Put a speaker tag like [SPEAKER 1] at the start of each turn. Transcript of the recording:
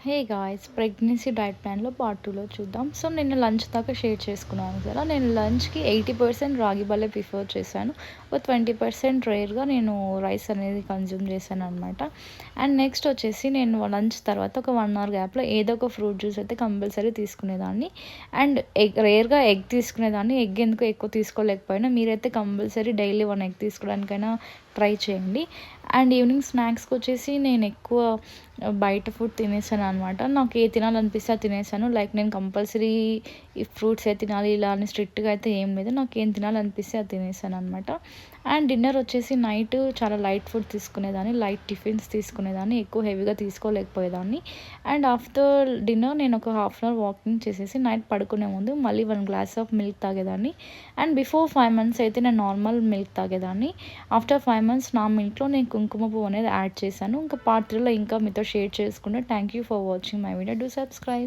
[SPEAKER 1] Hey guys! Pregnancy diet ప్లాన్‌లో part 2లో చూద్దాం. సో, నిన్న లంచ్ దాకా షేర్ చేసుకున్నాను కదా! నేను లంచ్‌కి 80% రాగి బలే ప్రిఫర్ చేశాను. ఒక 20% రేర్‌గా నేను రైస్ అనేది కన్జ్యూమ్ చేశాననమాట. అండ్ నెక్స్ట్ వచ్చేసి నేను లంచ్ తర్వాత ఒక 1 అవర్ గ్యాప్‌లో ఏదో ఒక ఫ్రూట్ జ్యూస్ అయితే కంపల్సరీ తీసుకునేదాన్ని. అండ్ రేర్‌గా ఎగ్ తీసుకునేదాన్ని. ఎగ్ ఎందుకో ఎక్కువ తీసుకోలేకపోయినా మీరైతే కంపల్సరీ డైలీ 1 ఎగ్ తీసుకోవడానికైనా ట్రై చేయండి. అండ్ ఈవినింగ్ స్నాక్స్‌కొచ్చేసి నేను ఎక్కువ బయట ఫుడ్ తినేసాననమాట. నాకు ఏది తినాలనిపిస్తే అది తినేసాను. లైక్ నేను కంపల్సరీ ఈ ఫ్రూట్సే తినాలి ఇలా అని స్ట్రిక్ట్‌గా అయితే ఏం లేదు. నాకేం తినాలనిపిస్తే అది తినేసాననమాట. అండ్ డిన్నర్ వచ్చేసి నైట్ చాలా లైట్ ఫుడ్ తీసుకునేదాన్ని. లైట్ టిఫిన్స్ తీసుకునేదాన్ని. ఎక్కువ హెవీగా తీసుకోలేకపోయేదాన్ని. అండ్ ఆఫ్టర్ డిన్నర్ నేను ఒక హాఫ్ అన్ అవర్ వాకింగ్ చేసేసి నైట్ పడుకునే ముందు మళ్ళీ 1 గ్లాస్ ఆఫ్ మిల్క్ తాగేదాన్ని. అండ్ బిఫోర్ 5 మంత్స్ అయితే నేను నార్మల్ మిల్క్ తాగేదాన్ని. ఆఫ్టర్ 5 మంత్స్ నా మిల్క్‌లో నేను కుంకుమ పువ్వు అనేది యాడ్ చేశాను. ఇంకా పార్ట్ 3లో ఇంకా మీతో షేర్ చేసుకుంటా. Thank you for watching my video. Do subscribe.